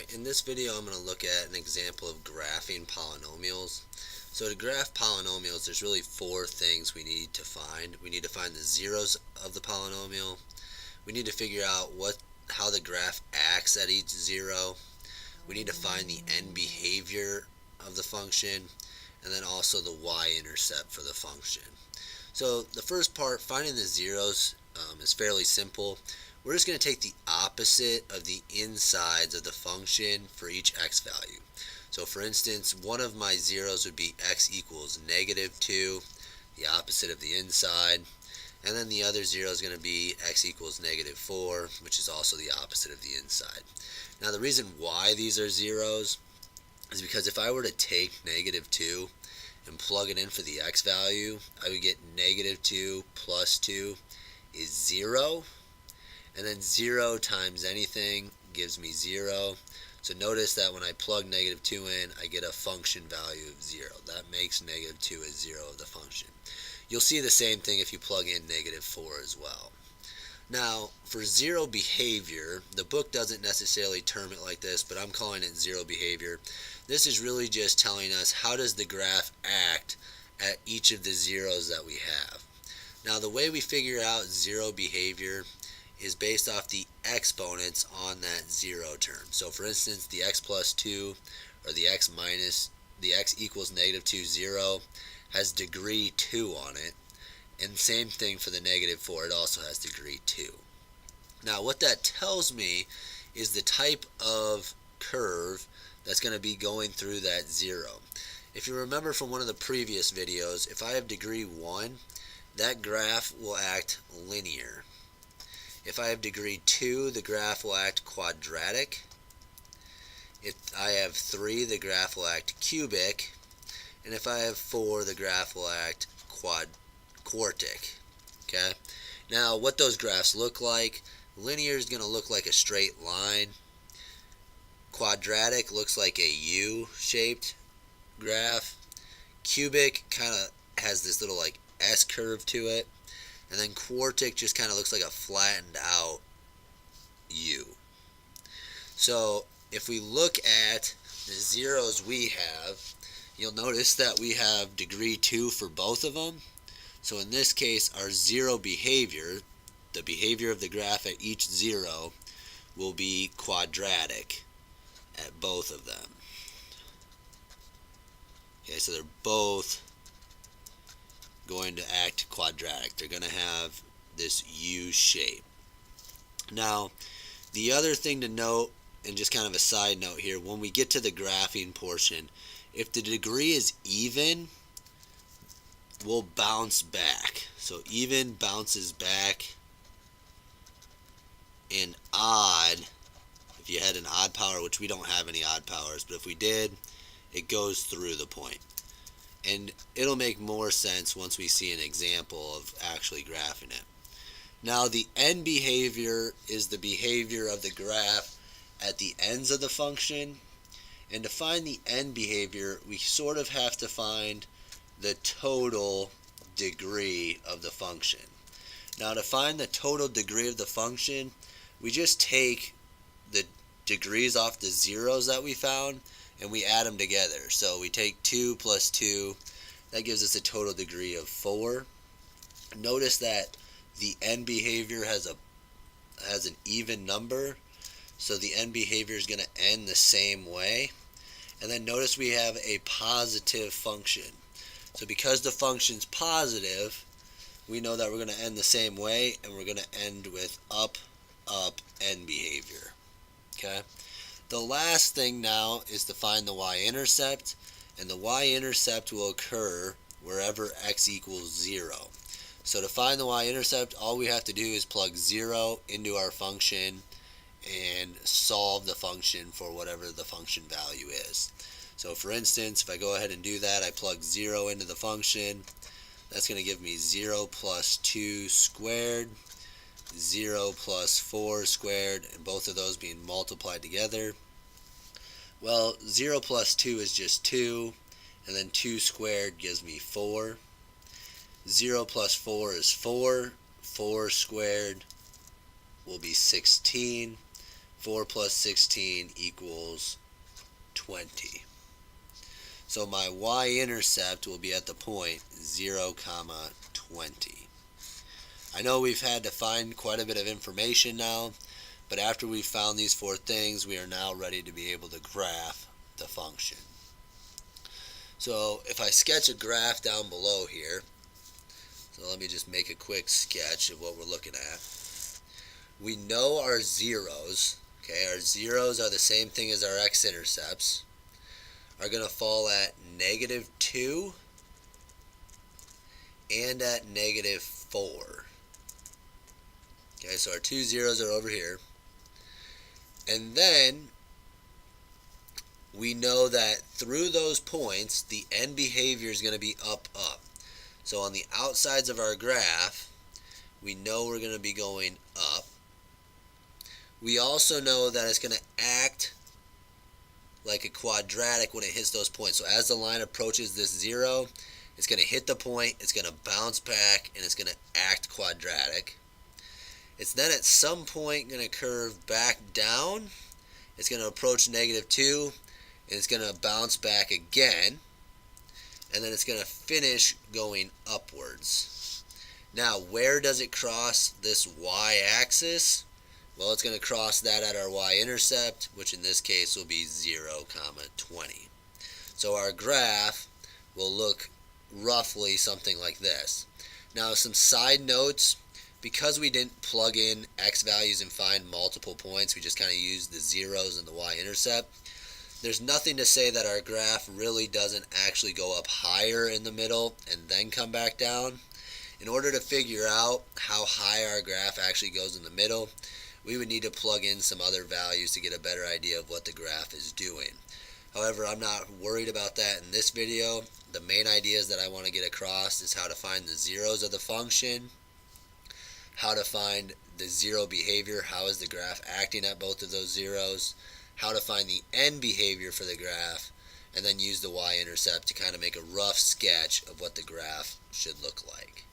Alright, in this video I'm going to look at an example of graphing polynomials. So to graph polynomials, there's really four things we need to find. We need to find the zeros of the polynomial. We need to figure out how the graph acts at each zero. We need to find the end behavior of the function, and then also the y-intercept for the function. So the first part, finding the zeros, is fairly simple. We're just going to take the opposite of the insides of the function for each x value. So for instance, one of my zeros would be x equals -2, the opposite of the inside. And then the other zero is going to be x equals -4, which is also the opposite of the inside. Now the reason why these are zeros is because if I were to take -2 and plug it in for the x value, I would get -2 plus 2 is 0. And then 0 times anything gives me 0. So notice that when I plug -2 in, I get a function value of 0. That makes -2 as 0 of the function. You'll see the same thing if you plug in -4 as well. Now, for zero behavior, the book doesn't necessarily term it like this, but I'm calling it zero behavior. This is really just telling us how does the graph act at each of the zeros that we have. Now, the way we figure out zero behavior is based off the exponents on that zero term. So for instance, the x plus 2 or the x equals -2, 0 has degree 2 on it. And same thing for the -4, it also has degree 2. Now what that tells me is the type of curve that's going to be going through that zero. If you remember from one of the previous videos, if I have degree 1, that graph will act linear. If I have degree 2, the graph will act quadratic. If I have 3, the graph will act cubic. And if I have 4, the graph will act quartic. Okay? Now, what those graphs look like, linear is going to look like a straight line. Quadratic looks like a U-shaped graph. Cubic kind of has this little like S curve to it. And then quartic just kind of looks like a flattened out U. So if we look at the zeros we have, you'll notice that we have degree 2 for both of them. So in this case, our zero behavior, the behavior of the graph at each zero, will be quadratic at both of them. Okay, so they're both going to act quadratic. They're going to have this U shape. Now, the other thing to note, and just kind of a side note here, when we get to the graphing portion, if the degree is even, we'll bounce back. So even bounces back, and odd, if you had an odd power, which we don't have any odd powers, but if we did, it goes through the point. And it'll make more sense once we see an example of actually graphing it. Now the end behavior is the behavior of the graph at the ends of the function. And to find the end behavior, we sort of have to find the total degree of the function. Now to find the total degree of the function, we just take the degrees off the zeros that we found and we add them together. So we take 2 plus 2, that gives us a total degree of 4. Notice that the end behavior has an even number, so the end behavior is going to end the same way. And then notice we have a positive function. So because the function's positive, we know that we're going to end the same way, and we're going to end with up, up, end behavior. Okay? The last thing now is to find the y-intercept, and the y-intercept will occur wherever x equals 0. So to find the y-intercept, all we have to do is plug 0 into our function and solve the function for whatever the function value is. So for instance, if I go ahead and do that, I plug 0 into the function, that's going to give me 0 plus 2 squared, 0 plus 4 squared, and both of those being multiplied together. Well, 0 plus 2 is just 2, and then 2 squared gives me 4. 0 plus 4 is 4. 4 squared will be 16. 4 plus 16 equals 20. So my y-intercept will be at the point 0, 20. I know we've had to find quite a bit of information now, but after we've found these four things, we are now ready to be able to graph the function. So if I sketch a graph down below here, so let me just make a quick sketch of what we're looking at. We know our zeros, okay, our zeros are the same thing as our x-intercepts, are going to fall at -2 and at -4. Okay, so our two zeros are over here. And then we know that through those points, the end behavior is going to be up, up. So on the outsides of our graph, we know we're going to be going up. We also know that it's going to act like a quadratic when it hits those points. So as the line approaches this 0, it's going to hit the point, it's going to bounce back, and it's going to act quadratic. It's then at some point going to curve back down. It's going to approach -2, and it's going to bounce back again. And then it's going to finish going upwards. Now, where does it cross this y-axis? Well, it's going to cross that at our y-intercept, which in this case will be 0, 20. So our graph will look roughly something like this. Now, some side notes. Because we didn't plug in x values and find multiple points, we just kind of used the zeros and the y-intercept. There's nothing to say that our graph really doesn't actually go up higher in the middle and then come back down. In order to figure out how high our graph actually goes in the middle, we would need to plug in some other values to get a better idea of what the graph is doing. However, I'm not worried about that in this video. The main ideas that I want to get across is how to find the zeros of the function, how to find the zero behavior, how is the graph acting at both of those zeros, how to find the end behavior for the graph, and then use the y-intercept to kind of make a rough sketch of what the graph should look like.